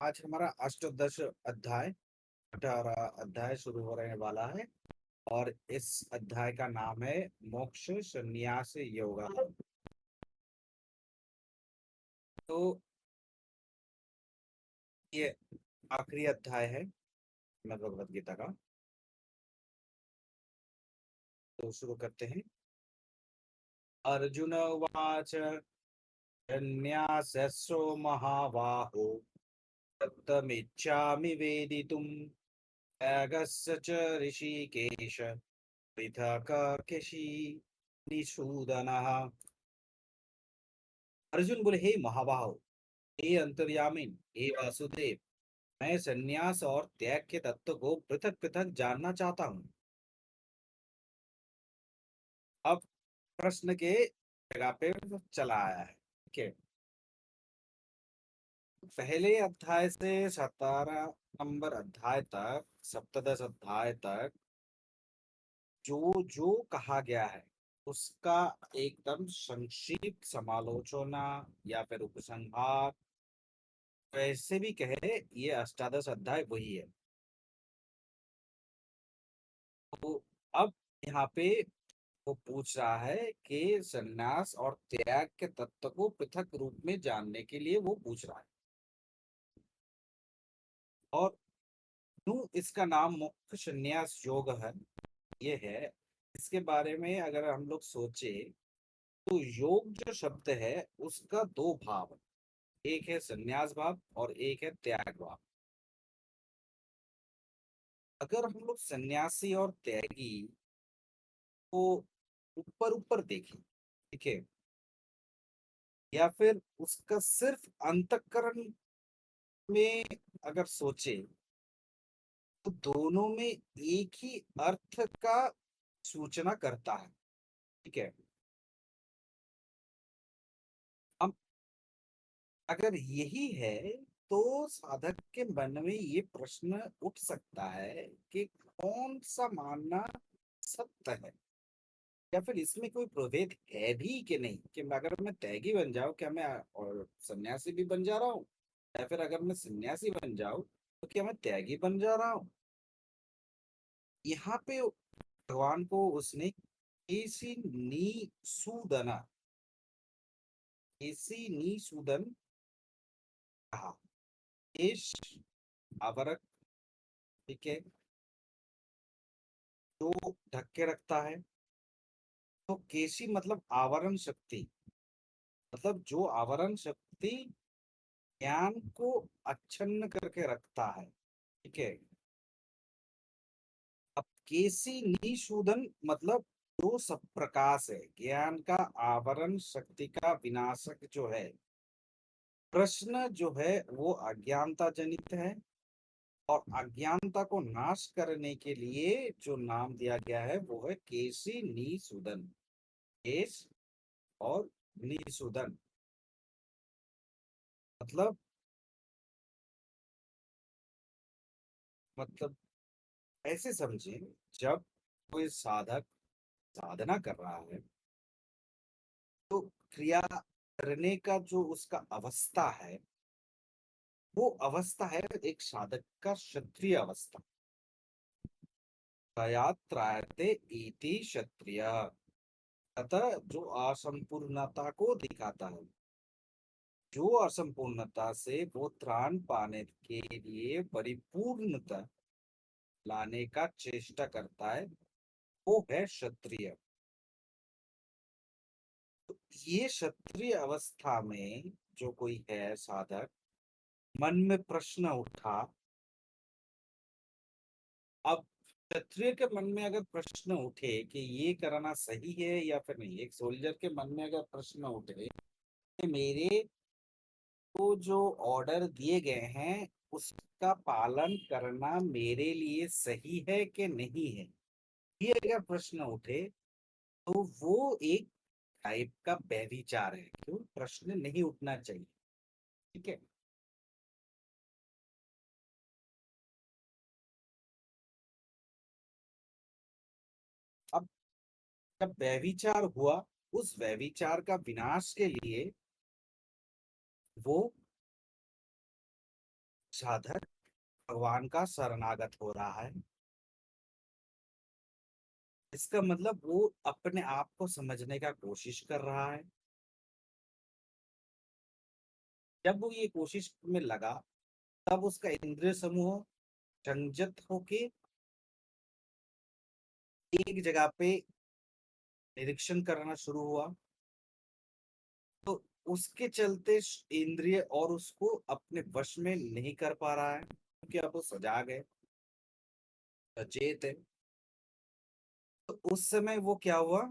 आज हमारा अष्टदश अध्याय 18 अध्याय शुरू होने वाला है। और इस अध्याय का नाम है मोक्ष संन्यास योगा। तो ये आखिरी अध्याय है भगवद गीता का। तो शुरू करते हैं। अर्जुन उवाच संन्यासस्यो महाबाहो तत्तमिच्छामि वेदितुम् त्यागस्य च ऋषिकेश पृथक् केशी निषूदनः। अर्जुन बोले, हे महाबाहो, हे अंतर्यामिन, हे वासुदेव, मैं संन्यास और त्याग के तत्व को पृथक पृथक जानना चाहता हूँ। अब प्रश्न के जगह पे चला आया है। ठीक है। पहले अध्याय से 17 नंबर अध्याय तक, सप्तदश अध्याय तक जो जो कहा गया है उसका एकदम संक्षिप्त समालोचना या फिर उपसंहार, वैसे भी कहे, ये अष्टादश अध्याय वही है। तो अब यहाँ पे वो पूछ रहा है कि संन्यास और त्याग के तत्व को पृथक रूप में जानने के लिए वो पूछ रहा है। और क्यों इसका नाम मुख्य संन्यास योग है, ये है। इसके बारे में अगर हम लोग सोचे तो योग जो शब्द है उसका दो भाव है। एक है संन्यास भाव और एक है त्याग भाव। अगर हम लोग सन्यासी और त्यागी को ऊपर ऊपर देखें, ठीक है, या फिर उसका सिर्फ अंतःकरण में अगर सोचे, तो दोनों में एक ही अर्थ का सूचना करता है। ठीक है। अब अगर यही है तो साधक के मन में ये प्रश्न उठ सकता है कि कौन सा मानना सत्य है, या फिर इसमें कोई प्रभेद है भी कि नहीं, कि अगर मैं त्यागी बन जाऊं क्या मैं और सन्यासी भी बन जा रहा हूँ, या फिर अगर मैं सन्यासी बन जाऊं तो क्या मैं त्यागी बन जा रहा हूँ। यहाँ पे भगवान को उसने केसी नी सूदना, केसी नी सूदन कहा। केश आवरक, ठीक है, जो ढक के रखता है। तो केसी मतलब आवरण शक्ति, मतलब जो आवरण शक्ति ज्ञान को अच्छन्न करके रखता है। ठीक है। अब केसी निशूदन मतलब जो सब प्रकाश है, ज्ञान का आवरण शक्ति का विनाशक जो है। प्रश्न जो है वो अज्ञानता जनित है, और अज्ञानता को नाश करने के लिए जो नाम दिया गया है वो है केसी निशूदन। केश और निशूदन मतलब मतलब ऐसे समझे, जब कोई साधक साधना कर रहा है तो क्रिया करने का जो उसका अवस्था है, वो अवस्था है एक साधक का क्षत्रिय अवस्था। त्रयात्रायते इति क्षत्रिय, अतः जो असंपूर्णता को दिखाता है, जो असंपूर्णता से वो त्राण पाने के लिए परिपूर्णता लाने का चेष्टा करता है, वो है क्षत्रिय। तो ये क्षत्रिय अवस्था में जो कोई है साधक, मन में प्रश्न उठा। अब क्षत्रिय के मन में अगर प्रश्न उठे कि ये करना सही है या फिर नहीं, एक सोल्जर के मन में अगर प्रश्न उठे कि मेरे को जो ऑर्डर दिए गए हैं उसका पालन करना मेरे लिए सही है कि नहीं है, ये अगर प्रश्न उठे तो वो एक टाइप का व्यभिचार है। क्यों प्रश्न नहीं उठना चाहिए। ठीक है। अब जब व्यभिचार हुआ, उस व्यभिचार का विनाश के लिए वो साधक भगवान का शरणागत हो रहा है। इसका मतलब वो अपने आप को समझने का कोशिश कर रहा है। जब वो ये कोशिश में लगा, तब उसका इंद्रिय समूह संयत होके एक जगह पे निरीक्षण करना शुरू हुआ। तो उसके चलते इंद्रिय और उसको अपने वश में नहीं कर पा रहा है, क्योंकि अब वो सजाग है, सचेत है। तो उस समय वो क्या हुआ,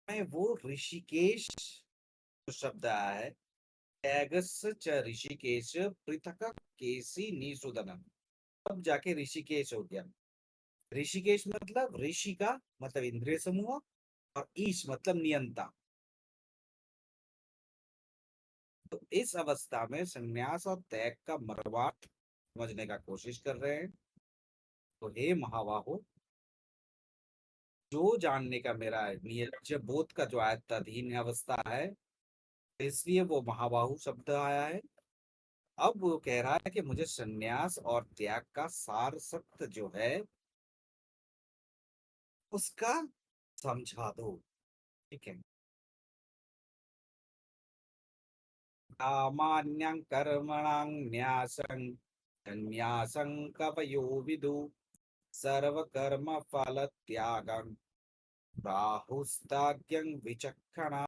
मैं वो ऋषिकेश जो शब्द आया है, त्यागस च ऋषिकेश पृथक केसी निषूदन, अब जाके ऋषिकेश हो गया। ऋषिकेश मतलब ऋषि का मतलब इंद्रिय समूह, और ईश मतलब नियंता। तो इस अवस्था में संन्यास और त्याग का मर्मार्थ समझने का कोशिश कर रहे हैं। तो हे महाबाहो, जो जानने का मेरा नियत बोध का जो आयत्ताधीन अवस्था है, इसलिए वो महाबाहु शब्द आया है। अब वो कह रहा है कि मुझे संन्यास और त्याग का सार सत्य जो है उसका समझा दो। ठीक है। सामान्यं कर्मणां न्यासं संन्यासं कवयो विदु सर्वकर्म फल त्यागं राहुस्ताग्यं विचक्षणा।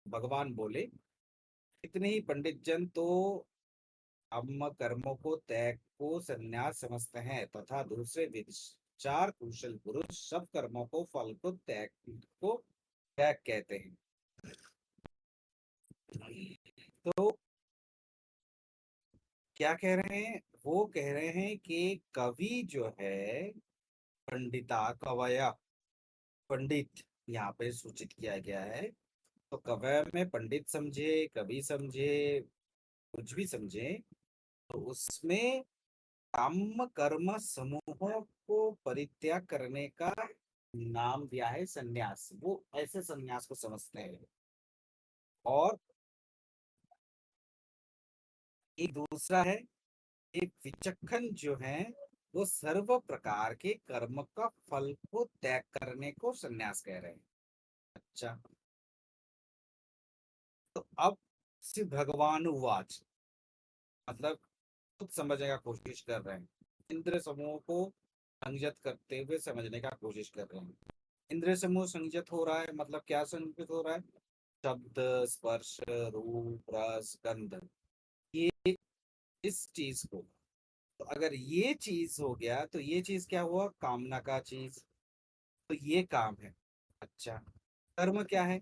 भगवान बोले, इतने ही पंडित जन तो हम कर्मों को त्याग को संन्यास समझते हैं, तथा दूसरे विचार कुशल पुरुष सब कर्मों को फल को त्याग कहते हैं। तो क्या कह रहे हैं, वो कह रहे हैं कि कवि जो है, पंडिता कवया, पंडित यहाँ पे सूचित किया गया है। तो कवय में पंडित समझे, कवि समझे, कुछ भी समझे, तो उसमें काम कर्म समूहों को परित्याग करने का नाम दिया है संन्यास। वो ऐसे संन्यास को समझते हैं। और एक दूसरा है, एक विचक्षण जो है, वो सर्व प्रकार के कर्म का फल को त्याग करने को संन्यास कह रहे हैं। अच्छा, तो अब श्री भगवान उवाच, मतलब खुद समझने का कोशिश कर रहे हैं, इंद्र समूह को संयत करते हुए समझने का कोशिश कर रहे हैं। इंद्र समूह संयत हो रहा है, मतलब क्या संयत हो रहा है, शब्द स्पर्श रूप रस गंध, ये इस चीज को। तो अगर ये चीज हो गया तो ये चीज क्या हुआ, कामना का चीज। तो ये काम है। अच्छा, कर्म क्या है,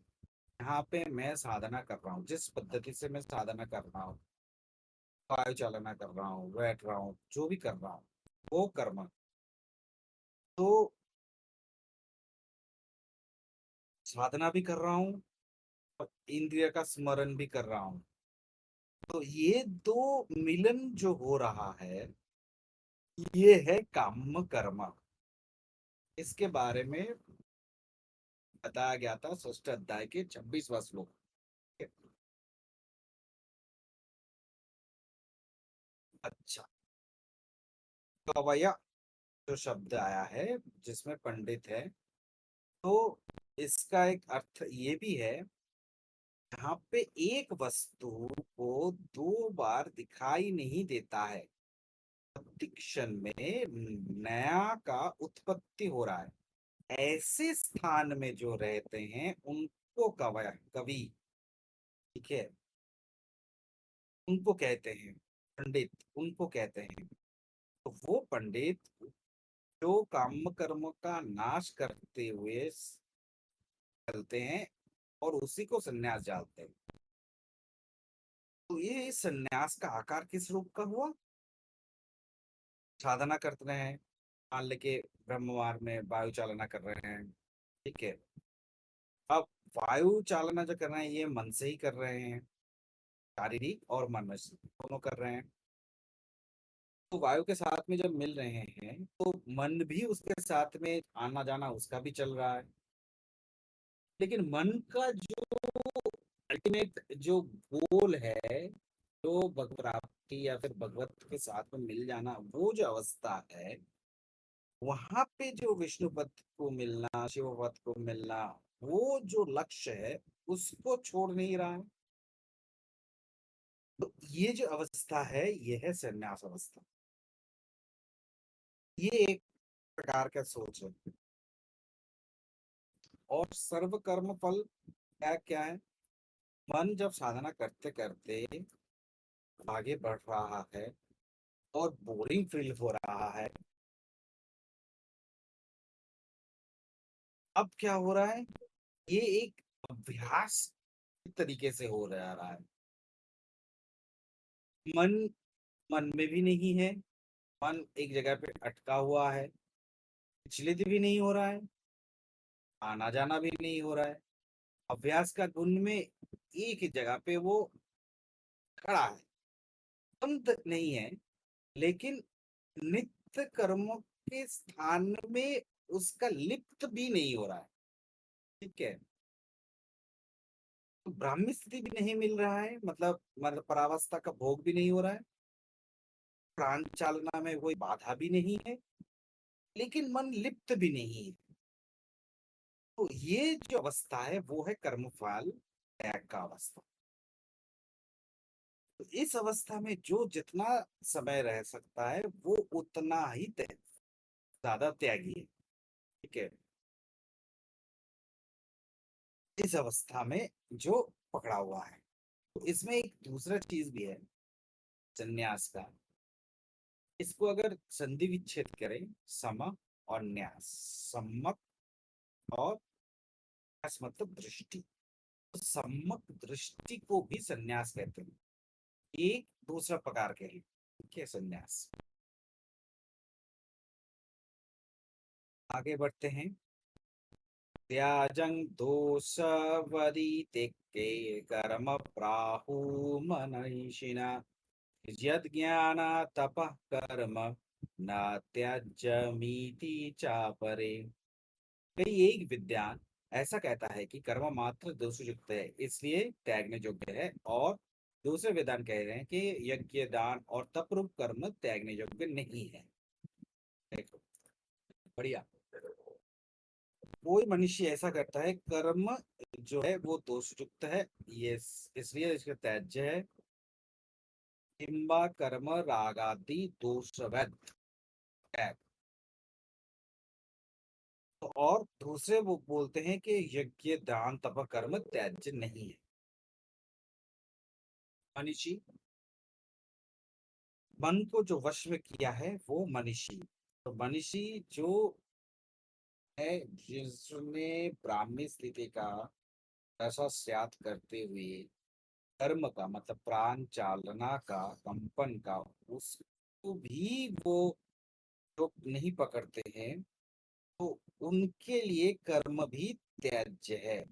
यहाँ पे मैं साधना कर रहा हूँ, जिस पद्धति से मैं साधना कर रहा हूँ, वायु चालना कर रहा हूँ, बैठ रहा हूँ, जो भी कर रहा हूँ, वो कर्म। तो साधना भी कर रहा हूँ और इंद्रिय का स्मरण भी कर रहा हूँ। तो ये दो मिलन जो हो रहा है, ये है काम कर्म। इसके बारे में बताया गया था षष्ठ अध्याय के 26वां श्लोक। अच्छा, कवया जो शब्द आया है, जिसमें पंडित है, तो इसका एक अर्थ ये भी है, यहाँ पे एक वस्तु को दो बार दिखाई नहीं देता है, प्रतिक्षण में नया का उत्पत्ति हो रहा है, ऐसे स्थान में जो रहते हैं उनको कवय कवि, ठीक है, उनको कहते हैं पंडित, उनको कहते हैं। तो वो पंडित जो काम कर्म का नाश करते हुए चलते हैं और उसी को संन्यास डालते हैं। तो ये संन्यास का आकार किस रूप का हुआ, साधना करते हैं, मान लेके ब्रह्मवार में वायु चालना कर रहे हैं, ठीक है। अब वायु चालना जो कर रहे हैं, ये मन से ही कर रहे हैं, शारीरिक और मानसिक दोनों कर रहे हैं। तो वायु के साथ में जब मिल रहे हैं, तो मन भी उसके साथ में आना जाना उसका भी चल रहा है। लेकिन मन का जो अल्टीमेट जो गोल है, जो भगवत प्राप्ति या फिर भगवत के साथ में मिल जाना, वो जो अवस्था है, वहां पे जो विष्णु पद को मिलना, शिव पद को मिलना, वो जो लक्ष्य है, उसको छोड़ नहीं रहा है। तो ये जो अवस्था है, ये है संन्यास अवस्था। ये एक प्रकार का सोच है। और सर्व कर्म फल क्या क्या है? मन जब साधना करते करते आगे बढ़ रहा है और बोरिंग फील हो रहा है, अब क्या हो रहा है? ये एक अभ्यास तरीके से हो रहा है। मन मन में भी नहीं है, मन एक जगह पे अटका हुआ है, विचलित भी नहीं हो रहा है, आना जाना भी नहीं हो रहा है। अभ्यास का गुण में एक ही जगह पे वो खड़ा है, बंद नहीं है, लेकिन नित्य कर्मों के स्थान में उसका लिप्त भी नहीं हो रहा है। ठीक है। तो ब्राह्मी स्थिति भी नहीं मिल रहा है, मतलब परावस्था का भोग भी नहीं हो रहा है, प्राण चालना में कोई बाधा भी नहीं है, लेकिन मन लिप्त भी नहीं है। तो ये जो अवस्था है, वो है कर्मफल त्याग का अवस्था। तो इस अवस्था में जो जितना समय रह सकता है, वो उतना ही ज्यादा त्यागी है। ठीक है। इस अवस्था में जो पकड़ा हुआ है, तो इसमें एक दूसरा चीज भी है संन्यास का। इसको अगर संधि विच्छेद करें, सम और न्यास, सम्मक और न्यास मतलब दृष्टि, तो सम्मक दृष्टि को भी संन्यास कहते हैं। एक दूसरा प्रकार के हैं। ठीक है, संन्यास। आगे बढ़ते हैं। त्याजं दोषवदितिक्के कर्म प्राहु मनीषिणा यद् ज्ञान तपः कर्म न त्याज्यमीति चापरे। कई एक विद्वान ऐसा कहता है कि कर्म मात्र दोषयुक्त है, इसलिए त्यागने योग्य है, और दूसरे विद्वान कह रहे हैं कि यज्ञ दान और तपरूप कर्म त्यागने योग्य नहीं है। देखो, बढ़िया। कोई मनुष्य ऐसा करता है, कर्म जो है वो दोषयुक्त है, ये इसलिए इसका त्याज्य है। किंबा कर्म रागादि दोषवत है। तो और दूसरे वो बोलते हैं कि यज्ञ दान तप कर्म त्याज्य नहीं है। मनीषी, मन को जो वश में किया है वो मनीषी। तो मनीषी जो है, जिसने ब्राह्मी स्थिति का रसा त्याग करते हुए कर्म का मतलब प्राण चालना का, कंपन का, उसको भी वो जो नहीं पकड़ते हैं, तो उनके लिए कर्म भी त्याज्य है।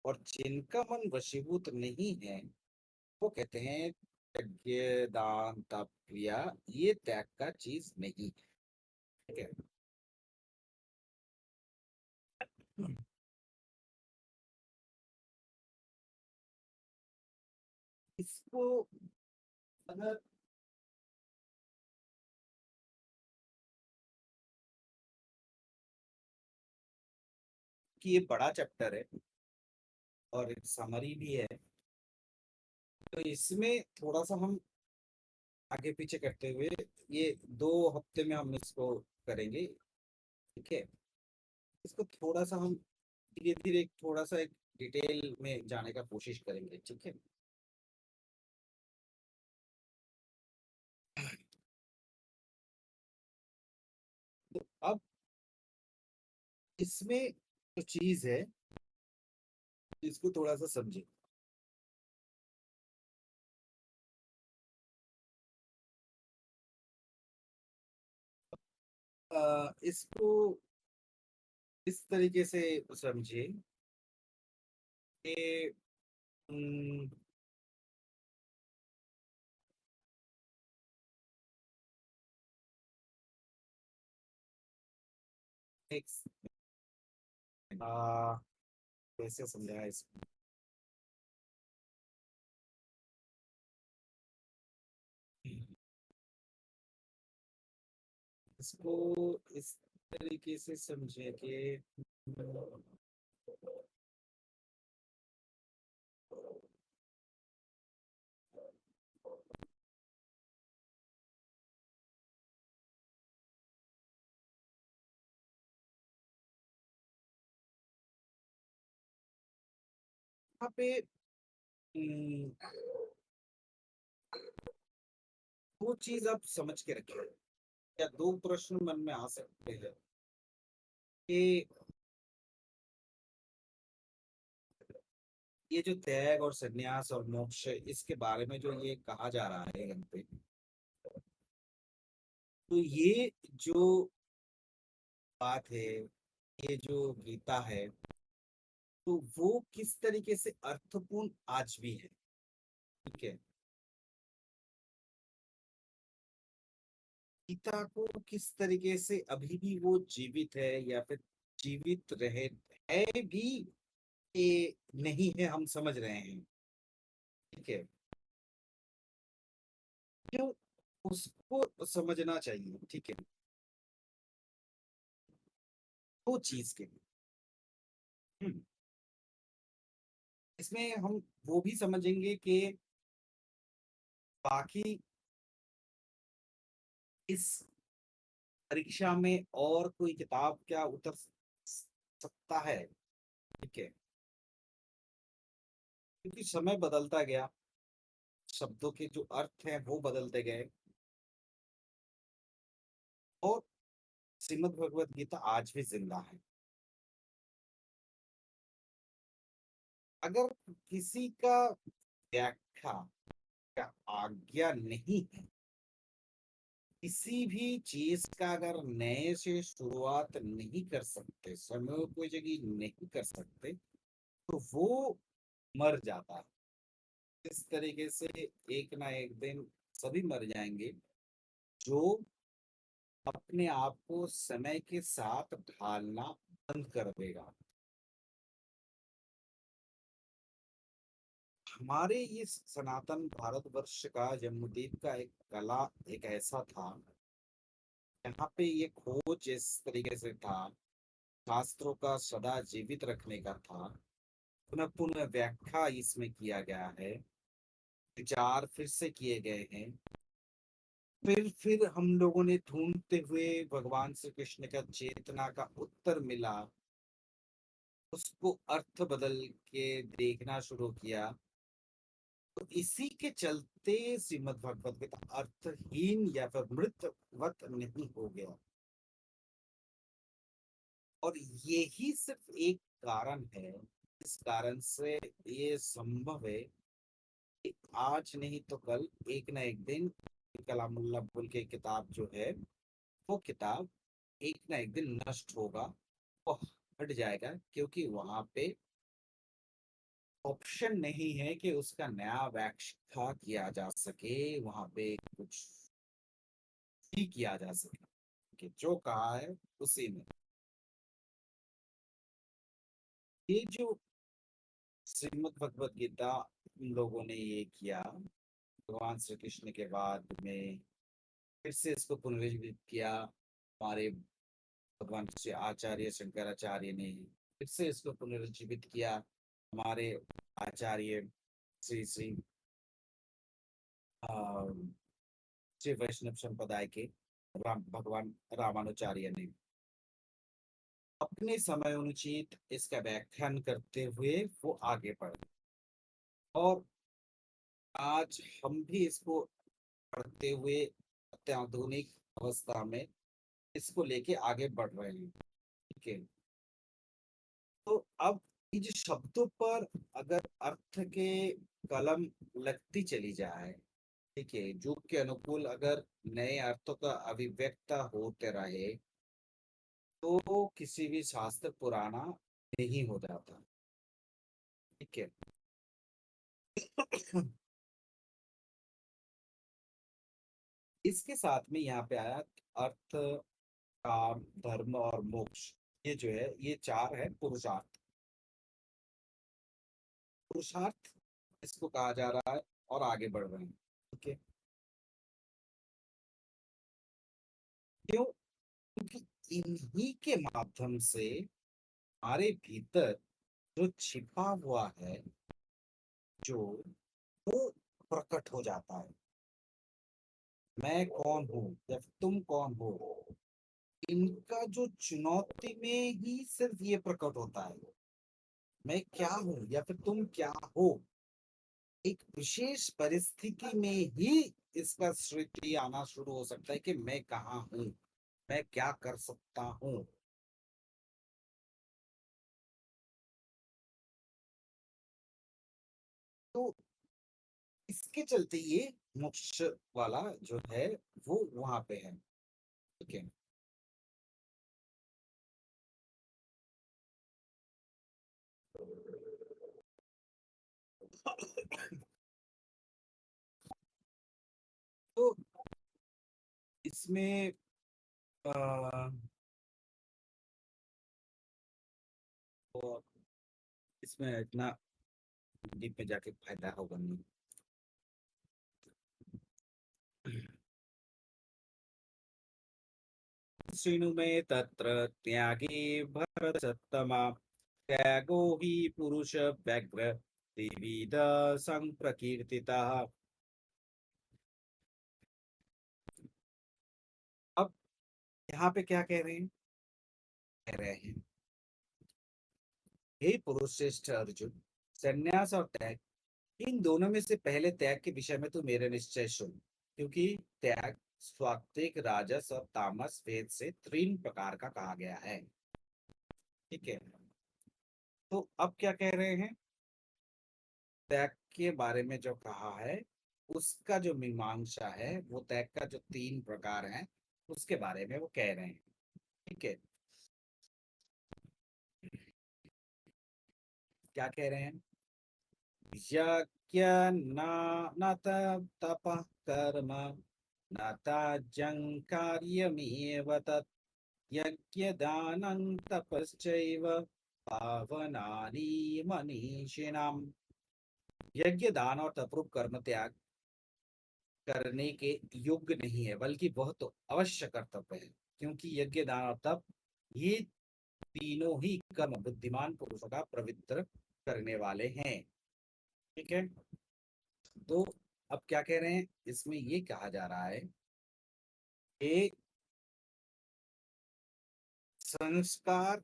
और जिनका मन वशीभूत नहीं है, वो कहते हैं यज्ञ दान तप क्रिया ये त्याग का चीज नहीं है। ठीक है। इसको अगर कि ये बड़ा चैप्टर है और एक समरी भी है, तो इसमें थोड़ा सा हम आगे पीछे करते हुए, ये 2 हफ्ते में हम इसको करेंगे। ठीक है। इसको थोड़ा सा हम धीरे धीरे थोड़ा सा एक डिटेल में जाने का कोशिश करेंगे। ठीक है। तो अब इसमें जो चीज है, इसको थोड़ा सा समझे। इसको इस तरीके से समझिए कि हम्म, एक कैसे समझाया इसको। इसको इस तरीके से समझे कि यहाँ पे दो चीज आप समझ के रखिए, या दो प्रश्न मन में आ सकते हैं कि ये जो त्याग और संन्यास और मोक्ष इसके बारे में जो ये कहा जा रहा है यहाँ पे, तो ये जो बात है, ये जो गीता है, तो वो किस तरीके से अर्थपूर्ण आज भी है। ठीक है, गीता को किस तरीके से अभी भी वो जीवित है, या फिर जीवित रहे है भी, ये नहीं है, हम समझ रहे हैं। ठीक है, क्यों उसको समझना चाहिए। ठीक है, वो चीज के हम्म, इसमें हम वो भी समझेंगे कि बाकी इस परीक्षा में और कोई किताब क्या उतर सकता है। ठीक है, क्योंकि समय बदलता गया, शब्दों के जो अर्थ हैं वो बदलते गए, और श्रीमद् भगवत गीता आज भी जिंदा है। अगर किसी का व्याख्या का आज्ञा नहीं है, किसी भी चीज का अगर नए से शुरुआत नहीं कर सकते, समय कोई जगह नहीं कर सकते, तो वो मर जाता है। इस तरीके से एक ना एक दिन सभी मर जाएंगे जो अपने आप को समय के साथ ढालना बंद कर देगा। हमारे इस सनातन भारतवर्ष का जम्मूदीप का एक कला एक ऐसा था, यहाँ पे ये खोज इस तरीके से था, शास्त्रों का सदा जीवित रखने का था, पुनः पुनः व्याख्या इसमें किया गया है, विचार फिर से किए गए हैं, फिर हम लोगों ने ढूंढते हुए भगवान श्री कृष्ण का चेतना का उत्तर मिला, उसको अर्थ बदल के देखना शुरू किया। तो इसी के चलते श्रीमद् भगवत गीता अर्थहीन या फिर मृतवत नहीं हो गया। और यही सिर्फ एक कारण है, इस कारण से ये संभव है कि आज नहीं तो कल एक ना एक दिन कलामुल्ला बुल की किताब जो है, वो किताब एक ना एक दिन नष्ट होगा, वो हट जाएगा, क्योंकि वहां पे ऑप्शन नहीं है कि उसका नया व्याख्या किया जा सके, वहां पे कुछ भी किया जा सके, कि जो कहा है उसी में। ये जो श्रीमद् भगवत गीता इन लोगों ने ये किया, भगवान श्री कृष्ण के बाद में फिर से इसको पुनर्जीवित किया, हमारे भगवान श्री आचार्य शंकराचार्य ने फिर से इसको पुनर्जीवित किया, हमारे आचार्य श्री श्री श्री वैष्णव संप्रदाय के भगवान रामानुचार्य ने अपने समय अनुचित इसका व्याख्यान करते हुए वो आगे बढ़े, और आज हम भी इसको पढ़ते हुए अत्याधुनिक अवस्था में इसको लेके आगे बढ़ रहे हैं। ठीक है, तो अब इन शब्दों पर अगर अर्थ के कलम लगती चली जाए, ठीक है, युग के अनुकूल अगर नए अर्थों का अभिव्यक्त होते रहे, तो किसी भी शास्त्र पुराना नहीं हो जाता। ठीक है, इसके साथ में यहाँ पे आया अर्थ, काम, धर्म और मोक्ष, ये जो है ये चार है पुरुषार्थ। पुरुषार्थ इसको कहा जा रहा है, और आगे बढ़ रहे हैं। ठीक है, क्यों क्योंकि इन्हीं के माध्यम से हमारे भीतर जो छिपा हुआ है, जो वो प्रकट हो जाता है। मैं कौन हूँ या फिर तुम कौन हो, इनका जो चुनौती में ही सिर्फ ये प्रकट होता है। मैं क्या हूँ या फिर तुम क्या हो, एक विशेष परिस्थिति में ही इसका स्थिति आना शुरू हो सकता है कि मैं कहाँ हूँ, मैं क्या कर सकता हूँ। तो इसके चलते ये मोक्ष वाला जो है वो वहां पे है। ठीक है। तो इसमें आ, तो इसमें इतना डीप में जाके फायदा होगा नहीं। शृणु मे तत्र त्यागे भरतसत्तमा, त्यागो हि पुरुष व्यग्र त्रिविध संप्रकीर्तितः। अब यहाँ पे क्या कह रहे हैं, कह रहे हैं हे पुरुष श्रेष्ठ अर्जुन, संन्यास और त्याग, इन दोनों में से पहले त्याग के विषय में तू मेरे निश्चय सुन। क्योंकि त्याग सात्विक, राजस और तामस भेद से तीन प्रकार का कहा गया है। ठीक है। तो अब क्या कह रहे हैं, त्याग के बारे में जो कहा है उसका जो मीमांसा है, वो त्याग का जो तीन प्रकार है उसके बारे में वो कह रहे हैं। ठीक है। क्या कह रहे हैं, यज्ञ न न तपः कर्म न त्याज्यं कार्यमेव तत्, यज्ञदानं तपश्चैव पावनानि मनीषिणाम्। यज्ञ दान और तपरूप कर्म त्याग करने के योग्य नहीं है, बल्कि वह तो अवश्य कर्तव्य है। क्योंकि यज्ञ दान और तप, ये तीनों ही कर्म बुद्धिमान पुरुषों का पवित्र करने वाले हैं। ठीक है। तो अब क्या कह रहे हैं, इसमें ये कहा जा रहा है कि संस्कार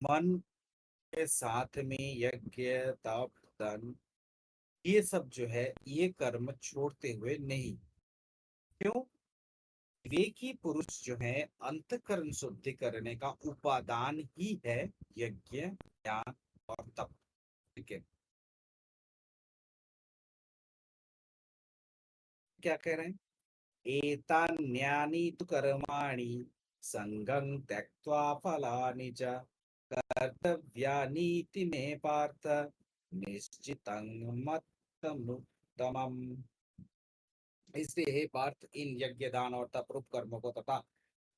मन के साथ में यज्ञ तप दान, ये सब जो है ये कर्म छोड़ते हुए नहीं। क्यों, विवेकी पुरुष जो है अंतःकरण शुद्धि करने का उपादान ही है यज्ञ, ज्ञान और तप। ठीक है। क्या कह रहे हैं, एतान्यानि तु कर्माणि संगं त्यक्त्वा फलानि च कर्तव्यानीति मे पार्थ निश्चितं मत्तमुत्तमम्। इसलिए हे पार्थ, इन यज्ञ दान और तपरूप कर्मों को तथा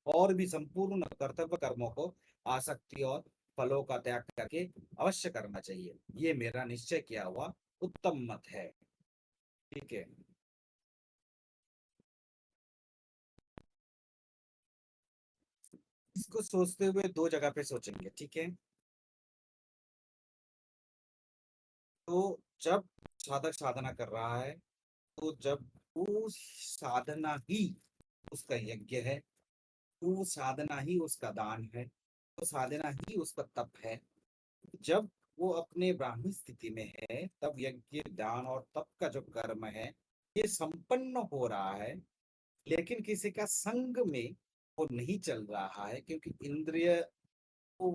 और भी संपूर्ण कर्तव्य कर्मों को आसक्ति और फलों का त्याग करके अवश्य करना चाहिए। ये मेरा निश्चय किया हुआ उत्तम मत है। ठीक है। इसको सोचते हुए दो जगह पे सोचेंगे। ठीक है। तो जब साधक साधना कर रहा है, तो जब वो साधना ही उसका यज्ञ है, वो साधना ही उसका दान है, वो साधना ही उसका तप है। जब वो अपने ब्राह्मी स्थिति में है, तब यज्ञ दान और तप का जो कर्म है ये संपन्न हो रहा है। लेकिन किसी का संग में वो नहीं चल रहा है, क्योंकि इंद्रिय को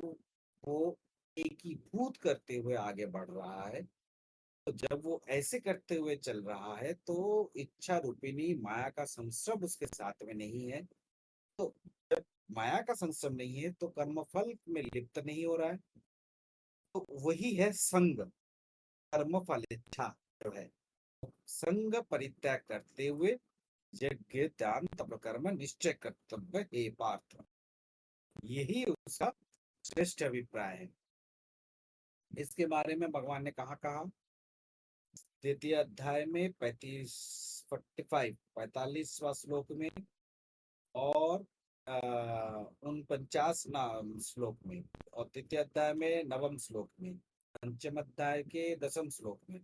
वो एकीभूत करते हुए आगे बढ़ रहा है। तो जब वो ऐसे करते हुए चल रहा है तो इच्छा रूपिणी माया का संश्रम उसके साथ में नहीं है। तो जब माया का संश्रम नहीं है तो कर्मफल में लिप्त नहीं हो रहा है। तो वही है संग, कर्मफल इच्छा जो है। संग परित्याग करते हुए यज्ञ दान तप कर्म निश्चय कर्तव्य हे पार्थ, यही उसका श्रेष्ठ अभिप्राय है। इसके बारे में भगवान ने कहा कहा, द्वितीय अध्याय में 45 45वां श्लोक में, और 49 नाम श्लोक में, और तृतीय अध्याय में 9वें श्लोक में, पंचम अध्याय के 10वें श्लोक में,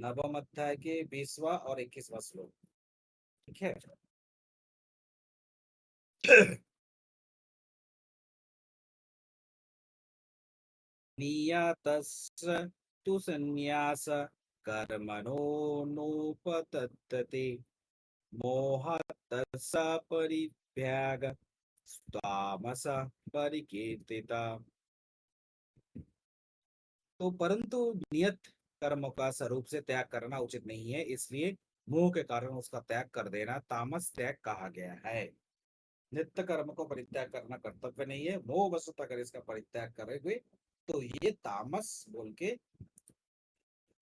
नवम अध्याय के 20वां और 21वां श्लोक। ठीक है। नियतस्य तु संन्यास कर्मणो नोपतत्ते मोहतः परित्याग तामस परिकीर्तिता। तो परंतु नियत कर्म का स्वरूप से त्याग करना उचित नहीं है, इसलिए मोह के कारण उसका त्याग कर देना तामस त्याग कहा गया है। नित्य कर्म को परित्याग करना कर्तव्य नहीं है, मोह वशत अगर इसका परित्याग करेंगे तो ये तामस बोल के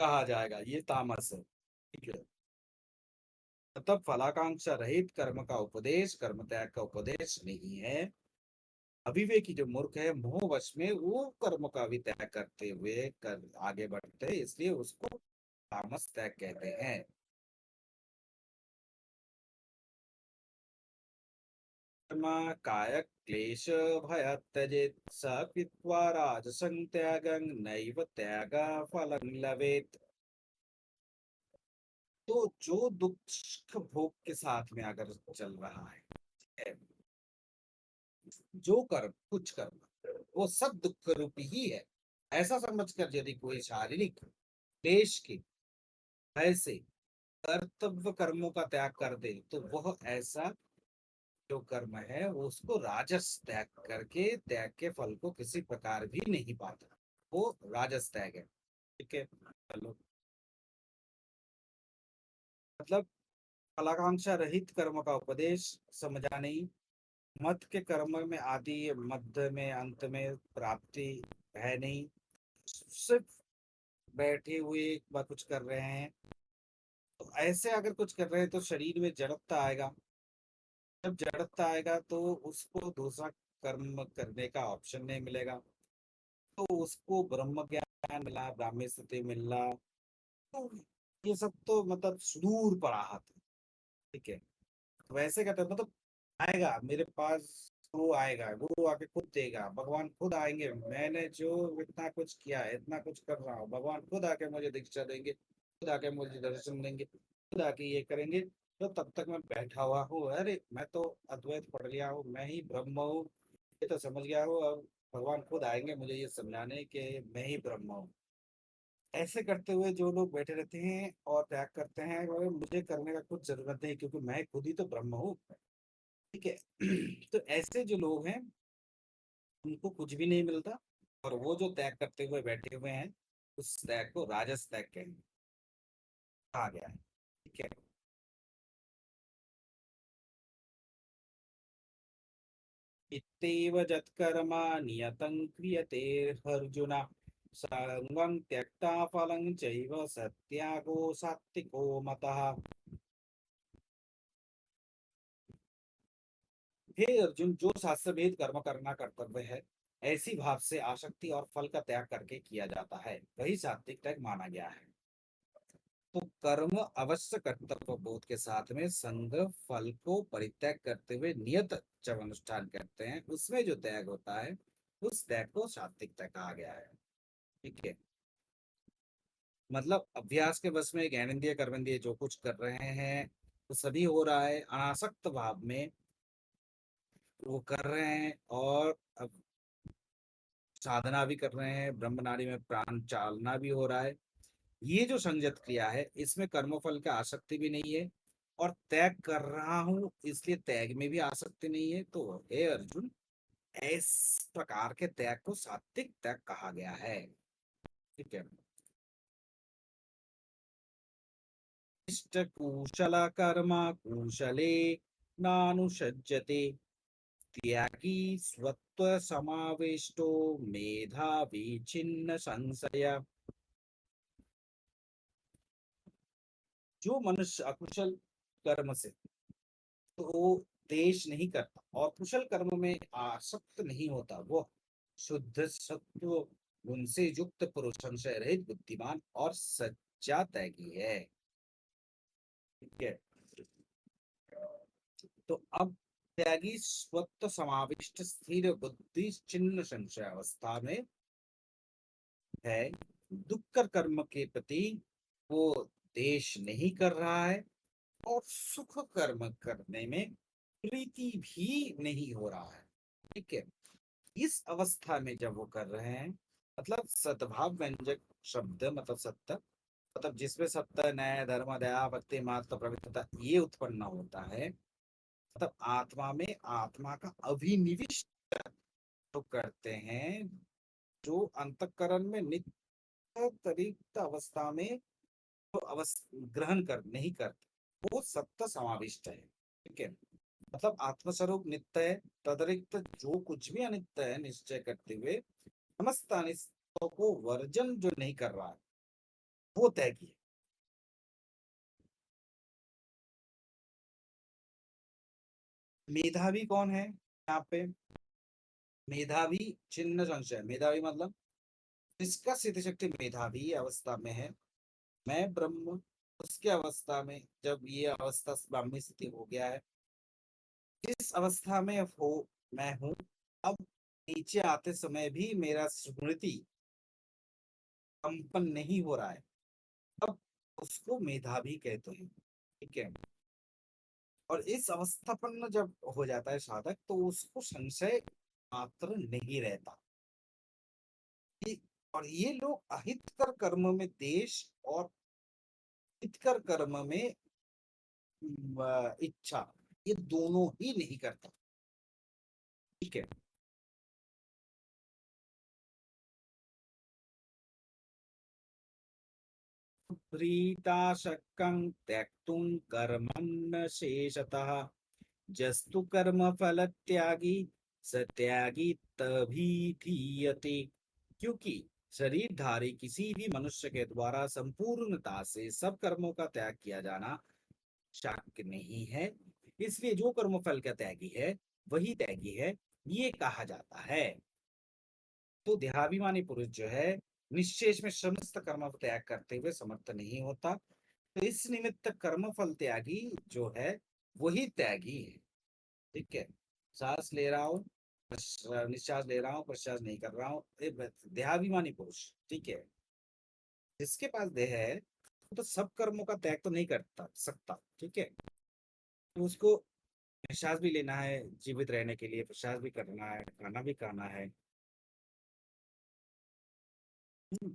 कहा जाएगा, ये तामस है। ठीक है। तब फलाकांक्षा रहित कर्म का उपदेश कर्म त्याग का उपदेश नहीं है। अविवेकी जो मूर्ख है मोहवश में वो कर्म का भी त्याग करते हुए आगे बढ़ते हैं, इसलिए उसको तामस त्याग कहते हैं। कर्म काय क्लेश भय त्यजेत स कृत्वा राजसं त्यागं नैव त्याग फलं लवेत। तो जो दुख भोग के साथ में अगर चल रहा है, जो कर्म कुछ कर्म वो सब दुख रूपी ही है, ऐसा समझकर यदि कोई शारीरिक क्लेश के भय से कर्तव्य कर्मों का त्याग कर दे तो वह ऐसा जो कर्म है वो उसको राजस त्याग करके त्याग के फल को किसी प्रकार भी नहीं पाता, वो राजस त्याग है। ठीक है। चलो, मतलब फलाकांक्षा रहित कर्म का उपदेश समझा नहीं। मत के कर्म में आदि मध्य में अंत में प्राप्ति है नहीं, सिर्फ बैठे हुए व कुछ कर रहे हैं। तो ऐसे अगर कुछ कर रहे हैं तो शरीर में जड़ता आएगा, जब जड़ता आएगा तो उसको दूसरा कर्म करने का ऑप्शन नहीं मिलेगा, तो उसको ब्रह्म ज्ञान मिला, ब्राह्मी स्थिति मिलना, तो ये सब तो मतलब सुदूर पराहत है। ठीक है। तो वैसे कहते हैं, मतलब आएगा मेरे पास, गुरु आएगा, गुरु आके खुद देगा, भगवान खुद आएंगे, मैंने जो इतना कुछ किया है, इतना कुछ कर रहा हूँ, भगवान खुद आके मुझे दीक्षा देंगे, खुद आके मुझे दर्शन देंगे, खुद आके ये करेंगे। तो तब तक मैं बैठा हुआ हूँ, अरे मैं तो अद्वैत पढ़ लिया हूँ, मैं ही ब्रह्म हूँ, ये तो समझ गया हूँ, अब भगवान खुद आएंगे मुझे ये समझाने के मैं ही ब्रह्म हूँ। ऐसे करते हुए जो लोग बैठे रहते हैं और त्याग करते हैं, वो मुझे करने का कुछ जरूरत नहीं क्योंकि मैं खुद ही तो ब्रह्म हूँ। ठीक है। तो ऐसे जो लोग हैं उनको कुछ भी नहीं मिलता, और वो जो त्याग करते हुए बैठे हुए हैं उस त्याग को राजस त्याग कहा गया है। ठीक है। इत्येव जत्कर्मा नियतं क्रियते अर्जुन संगं त्यक्ता फलं चैव सत्यागो सात्विको मतः। हे अर्जुन, जो शास्त्र भेद कर्म करना कर्तव्य है ऐसी भाव से आसक्ति और फल का त्याग करके किया जाता है, वही सात्विक त्याग माना गया है। तो कर्म अवश्य कर्तव्य बोध के साथ में संग फल को परित्याग करते हुए नियत जब अनुष्ठान करते हैं उसमें जो त्याग होता है उस त्याग को सात्विक त्याग कहा गया है। ठीक है। मतलब अभ्यास के बस में ज्ञानेंद्रिय कर्मेंद्रिय जो कुछ कर रहे हैं वो सभी हो रहा है अनासक्त भाव में, वो कर रहे हैं, और अब साधना भी कर रहे हैं, ब्रह्म नाड़ी में प्राण चालना भी हो रहा है। ये जो संयत क्रिया है इसमें कर्मफल का आसक्ति भी नहीं है, और त्याग कर रहा हूं इसलिए त्याग में भी आसक्ति नहीं है। तो हे अर्जुन, इस प्रकार के त्याग को सात्विक त्याग कहा गया है। ठीक है। इष्ट कुशल कर्म कुशले नानुसज्जते त्यागी स्वत्व समाविष्टो मेधावी छिन्न संशय। जो मनुष्य अकुशल कर्म से तो वो देश नहीं करता और कुशल कर्म में आसक्त नहीं होता, वो शुद्ध सत्व गुण से युक्त पुरुष, संशय रहित बुद्धिमान और सच्चा त्यागी है। ठीक है। तो अब त्यागी स्वत्व समाविष्ट स्थिर बुद्धि चिन्ह संशय अवस्था में है। दुष्कर कर्म के प्रति वो देश नहीं कर रहा है और सुख कर्म करने में प्रीति भी नहीं हो रहा है। ठीक है। इस अवस्था में जब वो कर रहे हैं, मतलब सद्भाव व्यंजक शब्द मतलब सत्य, मतलब जिसमें सत्य न्याय धर्म दया भक्ति मात्र पवित्रता ये उत्पन्न होता है, मतलब आत्मा में आत्मा का अभिनिविष्ट तो करते हैं, जो अंतःकरण में नित्य तरिक्त अवस्था में तो ग्रहण कर नहीं करते, वो सत्य समाविष्ट है। ठीक है। मतलब आत्मस्वरूप नित्य है, तदरिक्त जो कुछ भी अनित्य है निश्चय करते हुए समस्त अनिष्टों को वर्जन जो नहीं कर रहा है वो त्यागी है। मेधावी कौन है यहाँ पे? मेधावी चिन्ह संशय, मेधावी मतलब जिसका सिद्ध शक्ति मेधावी अवस्था में है, मैं ब्रह्म, उसके अवस्था में जब ये अवस्था ब्राह्मी स्थिति हो गया है, जिस अवस्था में हो मैं हूं, अब नीचे आते समय भी मेरा स्मृति कंपन नहीं हो रहा है, अब उसको मेधावी कहते हैं। ठीक है। और इस अवस्थापन्न जब हो जाता है साधक, तो उसको संशय मात्र नहीं रहता कि, और ये लोग अहितकर कर्म में देश और हितकर कर्म में इच्छा, ये दोनों ही नहीं करता। ठीक है। प्रीताशक्कं त्यक्तुं कर्मण्य शेषतः जस्तु कर्म फल त्यागी स त्यागी तभीधीयते। क्योंकि शरीरधारी किसी भी मनुष्य के द्वारा संपूर्णता से सब कर्मों का त्याग किया जाना शक्य नहीं है, इसलिए जो कर्म फल का त्यागी है वही त्यागी है, ये कहा जाता है। तो देहाभिमानी पुरुष जो है निश्शेष में समस्त कर्म त्याग करते हुए समर्थ नहीं होता, तो इस निमित्त कर्म फल त्यागी जो है वही त्यागी है। ठीक है। सांस ले रहा हूँ, निश्वास ले रहा हूँ, प्रश्वास नहीं कर रहा हूँ, देहाभिमानी पुरुष। ठीक है। जिसके पास देह है तो सब कर्मों का त्याग तो नहीं करता सकता। ठीक है। तो उसको निश्वास भी लेना है जीवित रहने के लिए, प्रश्वास भी करना है, खाना भी खाना है। हम्म,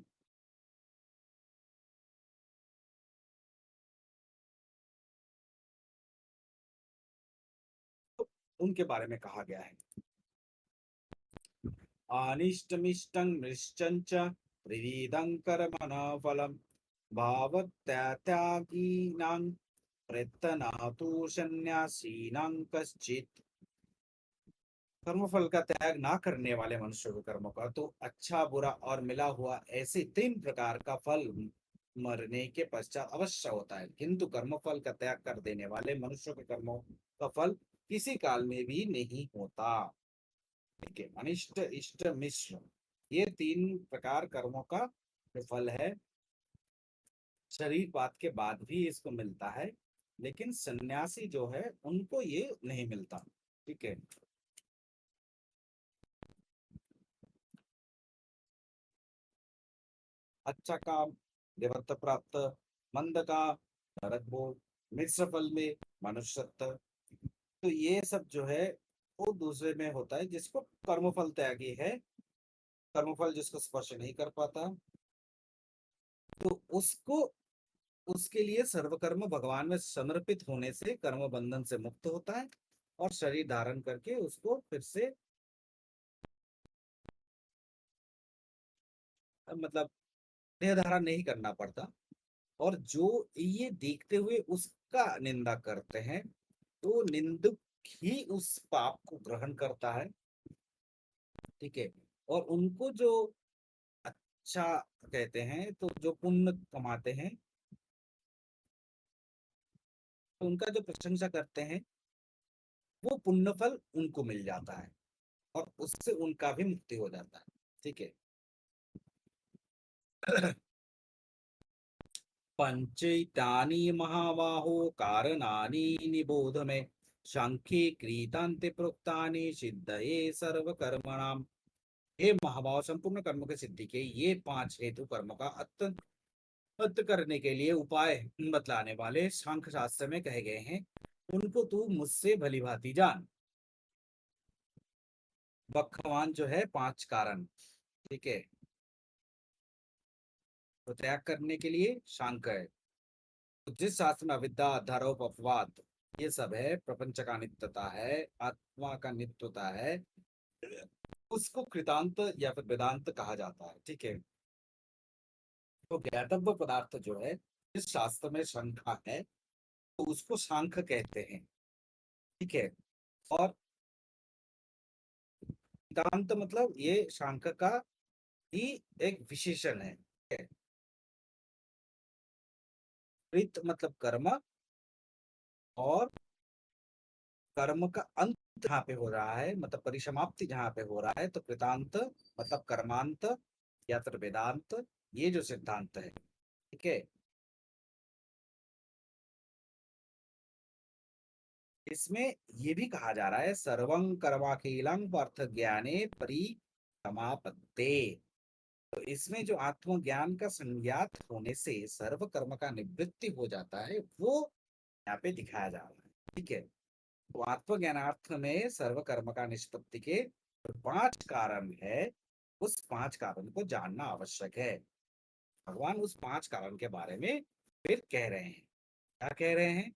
तो उनके बारे में कहा गया है, अनिष्टमिष्टं मृश्चञ्च त्रिविधं कर्मणा फलम् भावत्यागीनां प्रयत्नातु सन्न्यासीनां कश्चित्। कर्मफल का त्याग ना करने वाले मनुष्य को कर्मों का तो अच्छा बुरा और मिला हुआ ऐसे तीन प्रकार का फल मरने के पश्चात अवश्य होता है, किंतु कर्मफल का त्याग कर देने वाले मनुष्यों के कर्मों का फल किसी काल में भी नहीं होता। ठीक है। अनिष्ट इष्ट मिश्र, ये तीन प्रकार कर्मों का जो फल है शरीर पात के बाद भी इसको मिलता है, लेकिन सन्यासी जो है उनको ये नहीं मिलता। ठीक है। अच्छा काम देवत्व प्राप्त, मंद का नरक भोग, मिश्र फल में मनुष्यत्व। तो ये सब जो है वो दूसरे में होता है, जिसको कर्मफल त्यागी है, कर्मफल जिसको स्पर्श नहीं कर पाता, तो उसको, उसके लिए सर्वकर्म भगवान में समर्पित होने से कर्म बंधन से मुक्त होता है, और शरीर धारण करके उसको फिर से मतलब देह धारण नहीं करना पड़ता। और जो ये देखते हुए उसका निंदा करते हैं, तो निंदक ही उस पाप को ग्रहण करता है। ठीक है। और उनको जो अच्छा कहते हैं, तो जो पुण्य कमाते हैं, तो उनका जो प्रशंसा करते हैं वो पुण्य फल उनको मिल जाता है, और उससे उनका भी मुक्ति हो जाता है। ठीक है। पंचैतानि महाबाहो कारणानि निबोध में सांख्ये क्रीतान्ते प्रोक्तानि सिद्धये सर्व कर्मणाम। हे महाभाव, संपूर्ण कर्म की सिद्धि के ये 5 हेतु कर्म का अत्यंत अंत करने के लिए उपाय बतलाने वाले सांख्य शास्त्र में कहे गए हैं, उनको तू मुझसे भली भांति जान। बखवान जो है 5 कारण, ठीक है, तो त्याग करने के लिए सांख्य है। तो जिस शास्त्र में अविद्या, अध्यारोप, अपवाद ये सब है, प्रपंच का नित्यता है, आत्मा का नित्यता है, उसको कृतांत या फिर वेदांत कहा जाता है, ठीक है। तो ज्ञातव्य पदार्थ जो है, जिस शास्त्र में शंका है, तो उसको सांख्य कहते हैं, ठीक है। और कृतांत मतलब ये सांख्य का ही एक विशेषण है, ठीक है? कृत मतलब कर्म, और कर्म का अंत जहाँ पे हो रहा है, मतलब परिसमाप्ति जहाँ पे हो रहा है, तो कृतांत मतलब कर्मांत या फिर वेदांत, ये जो सिद्धांत है, ठीक है। इसमें ये भी कहा जा रहा है, सर्वं कर्माखिलं पार्थ ज्ञाने परिसमाप्ते। तो इसमें जो आत्मज्ञान का संज्ञात होने से सर्व कर्म का निवृत्ति हो जाता है, वो यहाँ पे दिखाया जा रहा है, ठीक है। तो आत्मज्ञानार्थ में सर्व कर्म का निष्पत्ति के 5 कारण है, उस 5 कारण को जानना आवश्यक है। भगवान उस 5 कारण के बारे में फिर कह रहे हैं। क्या कह रहे हैं?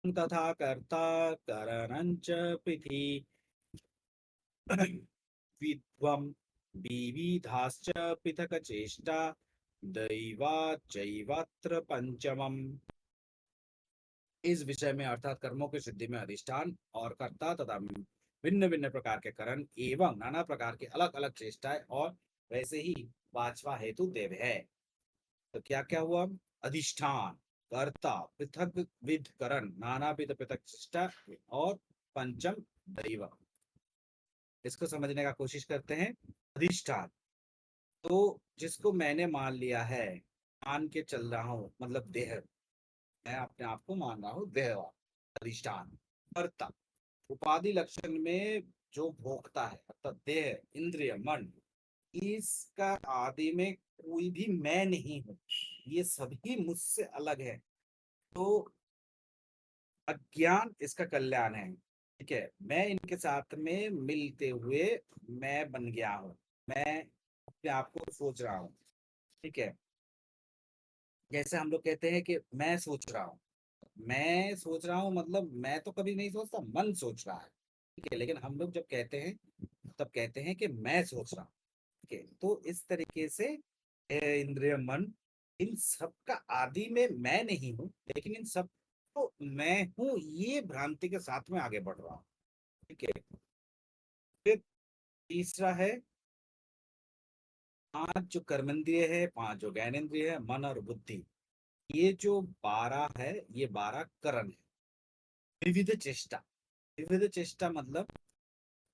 तथा कर्ता करणंच पृथि विद्वम विविधाश्च पृथक चेष्टा दैवाचैवात्र पंचमम। इस विषय में अर्थात कर्मों की सिद्धि में अधिष्ठान और कर्ता तथा भिन्न भिन्न प्रकार के करण एवं नाना प्रकार के अलग अलग चेष्टाएं, और वैसे ही 5वां हेतु देव है। तो क्या क्या हुआ? अधिष्ठान, कर्ता, पृथक विध करण, नाना विध पृथक चेष्टा, और पंचम दैव। इसको समझने का कोशिश करते हैं। अधिष्ठान, तो जिसको मैंने मान लिया है, मान के चल रहा हूं, मतलब देह, मैं अपने आप को मान रहा हूँ देहवान, अधिष्ठान। कर्ता, उपाधि लक्षण में जो भोगता है, अर्थात देह, इंद्रिय, मन, इसका आदि में कोई भी मैं नहीं हूँ, ये सभी मुझसे अलग है। तो अज्ञान इसका कल्याण है, ठीक है। मैं इनके साथ में मिलते हुए मैं बन गया हूँ, मैं अपने आप को सोच रहा हूँ, ठीक है। जैसे हम लोग कहते हैं कि मैं सोच रहा हूँ, मैं सोच रहा हूँ मतलब मैं तो कभी नहीं सोचता, मन सोच रहा है, ठीक है। लेकिन हम लोग जब कहते हैं, तब कहते हैं कि मैं सोच रहा हूँ, ठीक है। तो इस तरीके से इंद्रिय, मन, इन सब का आदि में मैं नहीं हूँ, लेकिन इन सब तो मैं हूँ, ये भ्रांति के साथ में आगे बढ़ रहा हूँ, ठीक है। फिर तीसरा है, 5 जो कर्मेंद्रिय है, 5 जो ज्ञानेंद्रिय है, मन और बुद्धि, ये जो 12 है, ये 12 करण है। विविध चेष्टा, विविध चेष्टा मतलब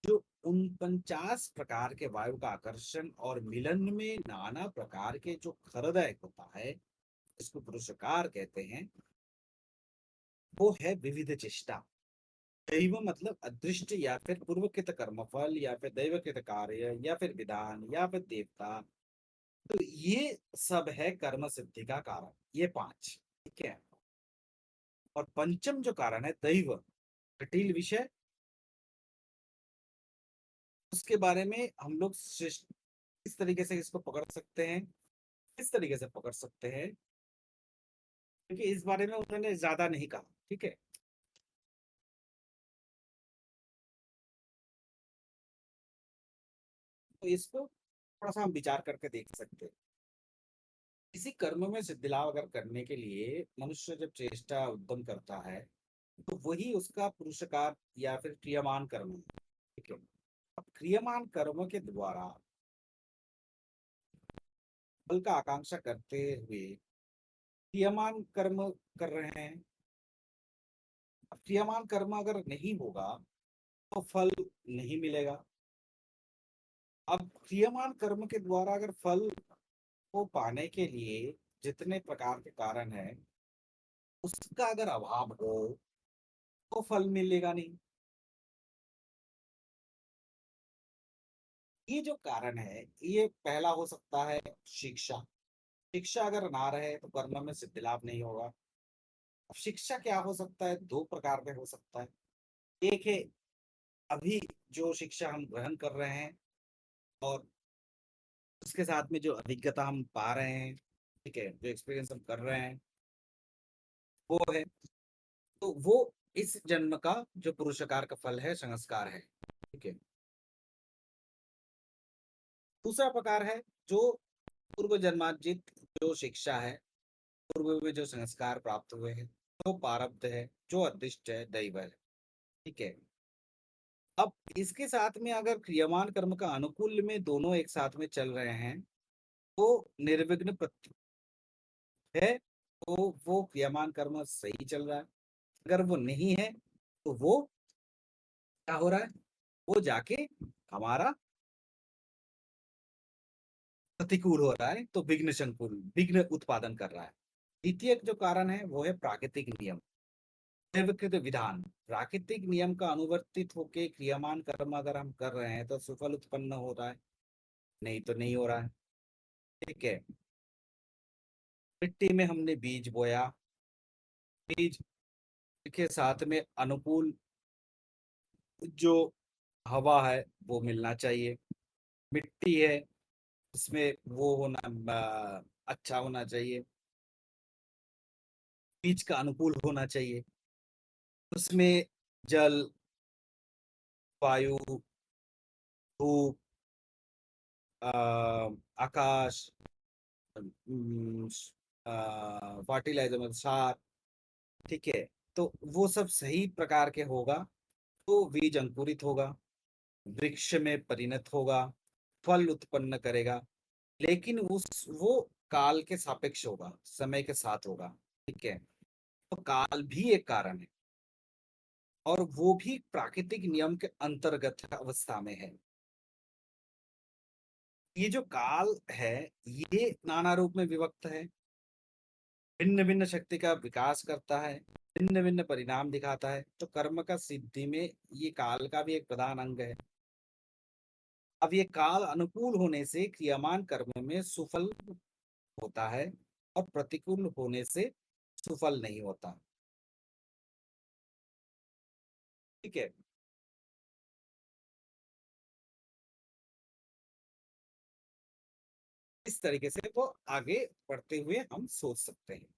जो 49 प्रकार के वायु का आकर्षण और मिलन में नाना प्रकार के जो हृदय होता है, इसको पुरुषकार कहते हैं, वो है विविध चेष्टा। दैव मतलब अदृष्ट या फिर पूर्वकृत कर्मफल, या फिर दैवकृत कार्य, या फिर विधान, या फिर देवता, तो ये सब है कर्म सिद्धि का कारण, ये 5, ठीक है। और पंचम जो कारण है दैव, जटिल विषय, उसके बारे में हम लोग किस तरीके से इसको पकड़ सकते हैं, किस तरीके से पकड़ सकते हैं, क्योंकि इस बारे में उन्होंने ज्यादा नहीं कहा, ठीक है। तो इसको थोड़ा सा हम विचार करके देख सकते हैं। किसी कर्म में सिद्धि लाभ अगर करने के लिए मनुष्य जब चेष्टा उद्यम करता है, तो वही उसका पुरुषकार या फिर क्रियमान कर्म है, ठीक है। अब क्रियमान कर्म के द्वारा फल का आकांक्षा करते हुए क्रियमान कर्म कर रहे हैं। अब क्रियमान कर्म अगर नहीं होगा, तो फल नहीं मिलेगा। अब क्रियमान कर्म के द्वारा अगर फल को पाने के लिए जितने प्रकार के कारण है, उसका अगर अभाव हो तो फल मिलेगा नहीं। ये जो कारण है, ये पहला हो सकता है शिक्षा। शिक्षा अगर ना रहे तो कर्म में सिद्धि लाभ नहीं होगा। अब शिक्षा क्या हो सकता है, दो प्रकार में हो सकता है। एक है अभी जो शिक्षा हम ग्रहण कर रहे हैं और उसके साथ में जो अभिज्ञता हम पा रहे हैं, ठीक है, जो एक्सपीरियंस हम कर रहे हैं वो है, तो वो इस जन्म का जो पुरुषकार का फल है, संस्कार है। ठीक है। दूसरा प्रकार है जो पूर्व जन्मार्जित जो शिक्षा है, पूर्व में जो संस्कार प्राप्त हुए हैं, जो प्रारब्ध है, जो अदृष्ट है, दैव है। ठीक है। अब इसके साथ में अगर क्रियमान कर्म का अनुकूल में दोनों एक साथ में चल रहे हैं तो निर्विघ्न है, तो वो क्रियमान कर्म सही चल रहा है। अगर वो नहीं है तो वो क्या हो रहा है, वो जाके हमारा प्रतिकूल हो रहा है, तो विघ्न संकुल, विघ्न उत्पादन कर रहा है। द्वितीय जो कारण है वो है प्राकृतिक नियम, दैवकृत विधान। प्राकृतिक नियम का अनुवर्तित होके क्रियमान कर्म अगर हम कर रहे हैं तो सुफल उत्पन्न हो रहा है, नहीं तो नहीं हो रहा है। ठीक है। मिट्टी में हमने बीज बोया, बीज के साथ में अनुकूल जो हवा है वो मिलना चाहिए। मिट्टी है, इसमें वो होना अच्छा होना चाहिए, बीज का अनुकूल होना चाहिए। उसमें जल, वायु, धूप, आकाश, फर्टिलाइजर मतलब सार, ठीक है, तो वो सब सही प्रकार के होगा तो बीज अंकुरित होगा, वृक्ष में परिणत होगा, फल उत्पन्न करेगा। लेकिन उस वो काल के सापेक्ष होगा, समय के साथ होगा। ठीक है। तो काल भी एक कारण है और वो भी प्राकृतिक नियम के अंतर्गत अवस्था में है। ये जो काल है ये नाना रूप में विभक्त है, भिन्न भिन्न शक्ति का विकास करता है, भिन्न भिन्न परिणाम दिखाता है। तो कर्म का सिद्धि में ये काल का भी एक प्रधान अंग है। अब ये काल अनुकूल होने से क्रियमान कर्म में सुफल होता है और प्रतिकूल होने से सुफल नहीं होता। ठीक है। इस तरीके से वो आगे बढ़ते हुए हम सोच सकते हैं।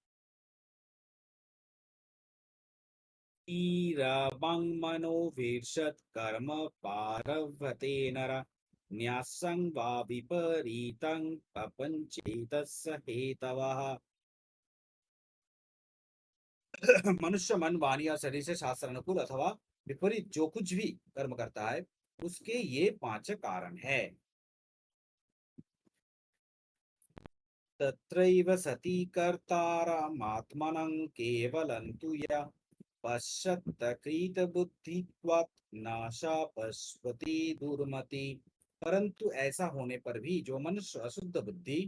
ईरवं मनोवीर्षत् कर्म पारभते नर, न्यासं वा विपरीतं प्रपंचेतस्य हेतवः। मनुष्य मन, वाणी और शरीर से शास्त्र अनुकूल अथवा विपरीत जो कुछ भी कर्म करता है उसके ये पांच कारण है। तत्रैव सति कर्तारमात्मनं केवलं तु यः पश्यत्यकृत बुद्धित्वात् नाशा पश्वती दुर्मति। परंतु ऐसा होने पर भी जो मनुष्य अशुद्ध बुद्धि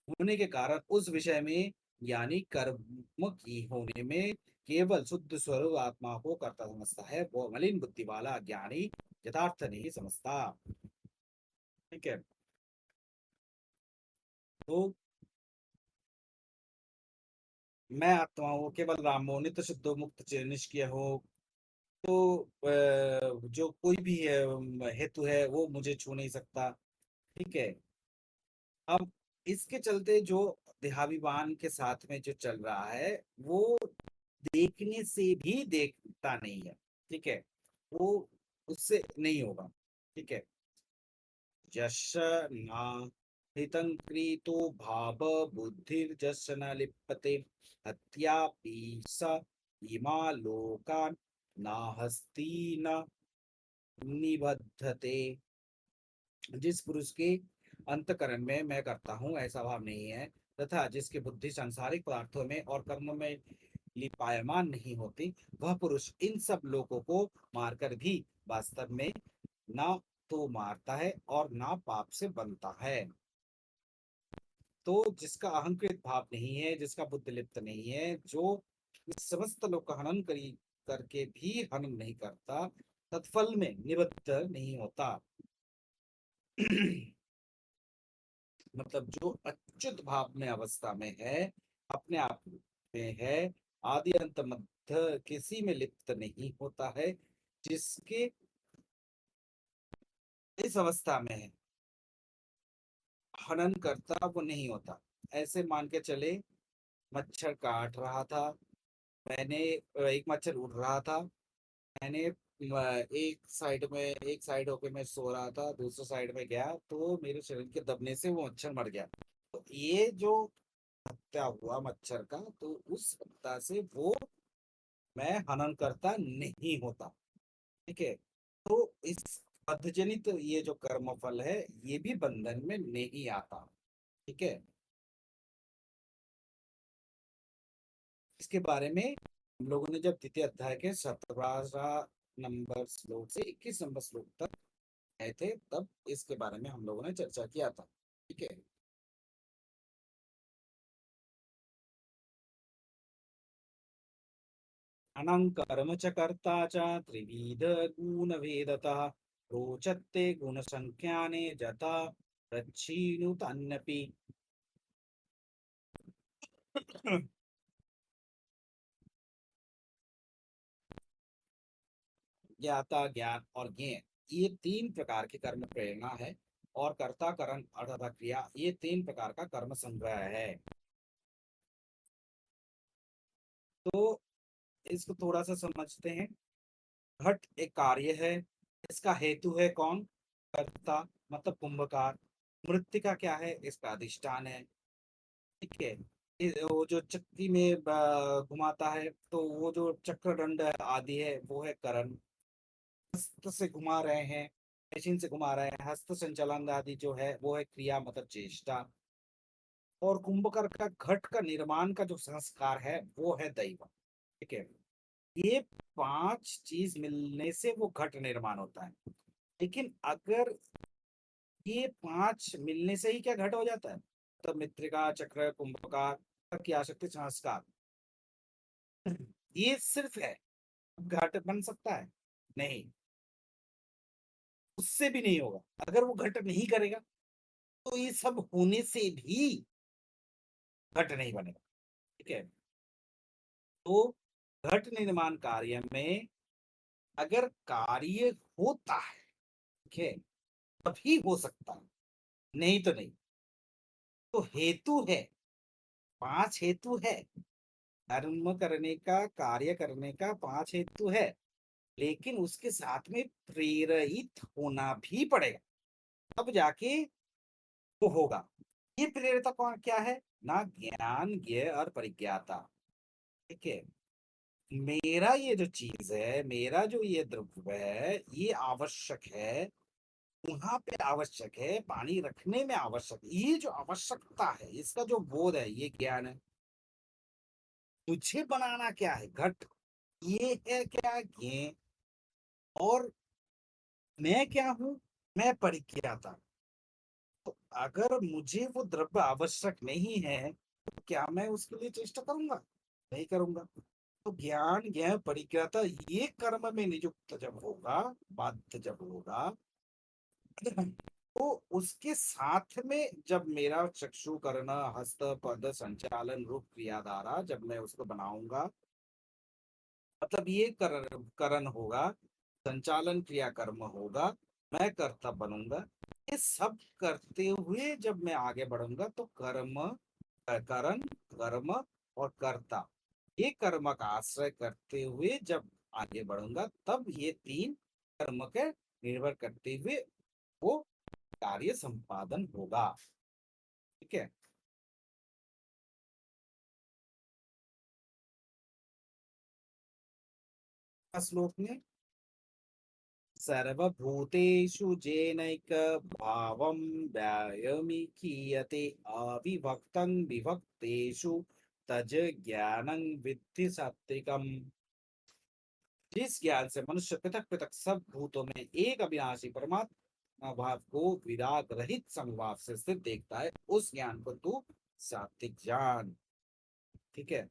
होने के कारण उस विषय में यानी कर्म की होने में केवल शुद्ध स्वरूप आत्मा को कर्ता समझता है, वो मलिन बुद्धि वाला ज्ञानी यथार्थ नहीं समझता। ठीक है। तो मैं आत्मा हूँ, केवल राम हो, नित्य शुद्ध मुक्त निष्क्रिय हो, तो जो कोई भी है, हेतु है वो मुझे छू नहीं सकता। ठीक है। अब इसके चलते जो देहाभिमान के साथ में जो चल रहा है वो देखने से भी देखता नहीं है। ठीक है। वो उससे नहीं होगा। ठीक है। यश न हितं क्रीतो भाव बुद्धिर्जस्य न लिप्यते, हत्यापि स इमा लोकान् नाहस्ति न निबध्यते। जिस पुरुष के अंतकरण में मैं करता हूँ ऐसा भाव नहीं है, तथा जिसकी बुद्धि सांसारिक पदार्थों में और कर्मों में लिपायमान नहीं होती, वह पुरुष इन सब लोगों को मारकर भी वास्तव में ना तो मारता है और ना पाप से बनता है। तो जिसका अहंकृत भाव नहीं है, जिसका बुद्धि लिप्त नहीं है, जो इस समस्त लोक का हनन करी करके भी हनन नहीं करता, तत्फल में निबद्ध नहीं होता। मतलब जो अच्युत भाव में अवस्था में है, अपने आप में है, आदि अंत मध्य किसी में लिप्त नहीं होता है, जिसके इस अवस्था में है, हनन करता वो नहीं होता। ऐसे मान के चले, मच्छर काट रहा था, मैंने एक मच्छर उड़ रहा था, मैंने एक साइड होके मैं सो रहा था, दूसरे साइड में गया तो मेरे शरीर के दबने से वो मच्छर मर गया। तो ये जो हत्या हुआ मच्छर का, तो उस हत्या से वो मैं हनन करता नहीं होता। ठीक है। तो इस बद्धजनित ये जो कर्म फल है, ये भी बंधन में नहीं आता। ठीक है। इसके बारे में हम लोगों ने जब द्वितीय अध्याय के 17 नंबर श्लोक से 21 नंबर श्लोक तक आए थे, तब इसके बारे में हम लोगों ने चर्चा किया था। ठीक है। अनंकर्म च कर्ता च त्रिविध गुण भेदतः रोचत्ते गुण संख्याने जता रच्छीनुतन्नपि। ज्ञाता, ज्ञान और ज्ञेय, ये तीन प्रकार की कर्म प्रेरणा है। और कर्ता, करण अर्थात क्रिया, ये तीन प्रकार का कर्म संग्रह है। तो इसको थोड़ा सा समझते हैं। घट एक कार्य है, इसका हेतु है कौन? कर्ता, मतलब कुंभकार। मृत्तिका क्या है? इसका अधिष्ठान है। ठीक है। वो जो चक्की में घुमाता है, तो वो जो चक्र दंड आदि है, वो है करण। हस्त से घुमा रहे हैं, मशीन से घुमा रहे हैं, हस्त संचालन आदि जो है वो है क्रिया, मतलब चेष्टा। और कुंभकार का घट का निर्माण का जो संस्कार है, वो है दैव। ठीक है। ये पांच चीज मिलने से वो घट निर्माण होता है। लेकिन अगर ये पांच मिलने से ही क्या घट हो जाता है? तो मृत्तिका, चक्र, कुंभकार, की आसक्ति, संस्कार, ये सिर्फ है। घट बन सकता है? नहीं, उससे भी नहीं होगा। अगर वो घट नहीं करेगा, तो ये सब होने से भी घट नहीं बनेगा। ठीक है। तो घट निर्माण कार्य में अगर कार्य होता है, ठीक है, तभी हो सकता है, नहीं तो नहीं। तो हेतु है, पांच हेतु है, कर्म करने का, कार्य करने का पांच हेतु है। लेकिन उसके साथ में प्रेरित होना भी पड़ेगा, तब जाके वो होगा। ये प्रेरित कौन क्या है? ना ज्ञान, ज्ञेय और परिज्ञाता। ठीक है। मेरा ये जो चीज है, मेरा जो ये द्रव्य है, ये आवश्यक है, वहां पे आवश्यक है, पानी रखने में आवश्यक, ये जो आवश्यकता है, इसका जो बोध है, ये ज्ञान है। मुझे बनाना क्या है? घट। ये है क्या? ज्ञेय। और मैं क्या हूं? मैं परिज्ञाता। तो अगर मुझे वो द्रव्य आवश्यक नहीं है, तो क्या मैं उसके लिए चेष्टा करूंगा? नहीं करूंगा। तो ज्ञान, ज्ञ, परिज्ञाता, ये कर्म में नियुक्त जब होगा, बाध्य जब होगा, तो उसके साथ में जब मेरा चक्षु, कर्ण, हस्त, पद, संचालन, रूप, क्रियाधारा, जब मैं उसको बनाऊंगा, मतलब ये करण होगा, संचालन क्रिया कर्म होगा, मैं कर्ता बनूंगा। ये सब करते हुए जब मैं आगे बढ़ूंगा, तो करण, कर्म और कर्ता, ये कर्म का आश्रय करते हुए जब आगे बढ़ूंगा, तब ये तीन कर्म के निर्भर करते हुए वो कार्य संपादन होगा। ठीक है। श्लोक में सर्वभूतेषु जेनैक भावं व्यायमीकीयते अविभक्तं विभक्तेषु तज ज्ञानं विद्धि सात्विकम्। जिस ज्ञान से मनुष्य पृथक पृथक सब भूतों में एक अविनाशी परमात्मा भाव को विराग रहित समभाव से स्थित देखता है, उस ज्ञान को तू सात्विक जान। ठीक है।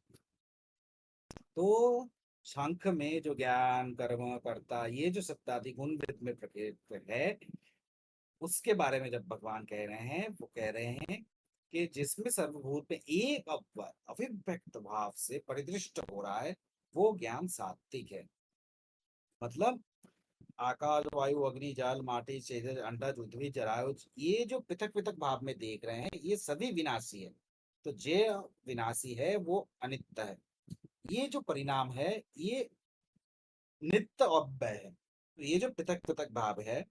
तो सांख्य में जो ज्ञान कर्म कर्ता ये जो सत्तादि गुण वृत्त में प्रकृत है, उसके बारे में जब भगवान कह रहे हैं, वो कह रहे हैं कि जिसमें सर्वभूत में एक अव्वय अविभक्त भाव से परिदृष्ट हो रहा है, वो ज्ञान सात्विक है। मतलब आकाश वायु अग्नि जल माटी तेजस अंडज उद्भिद जरायुज, ये जो पृथक पृथक भाव में देख रहे हैं, ये सभी विनाशी है। तो जे विनाशी है वो अनित्य है। ये जो परिणाम है, ये नित्य अव्यय है। तो ये जो पृथक पृथक भाव है,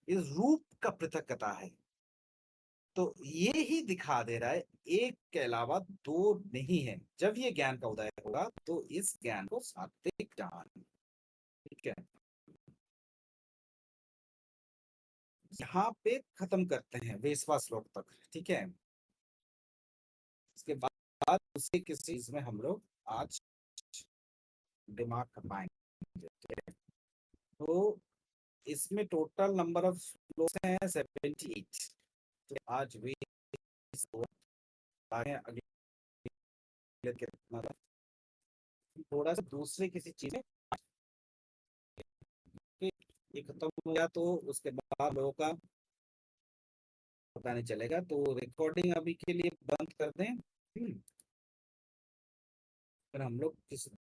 इस रूप का पृथकता है। तो ये ही दिखा दे रहा है, एक के अलावा दो नहीं है। जब ये ज्ञान का उदय होगा तो इस ज्ञान को सात्विक जान। ठीक है। यहाँ पे खत्म करते हैं 20वां श्लोक तक। ठीक है। इसके बाद उसी किस चीज में हम लोग आज दिमाग खपाएंगे। ठीक है? तो इसमें टोटल नंबर ऑफ श्लोक हैं 78। तो आज भी अगले थोड़ा सा दूसरे किसी चीज में ये खत्म हो गया तो उसके बाद लोगों का पता नहीं चलेगा। तो रिकॉर्डिंग अभी के लिए बंद कर दें। फिर हम लोग किस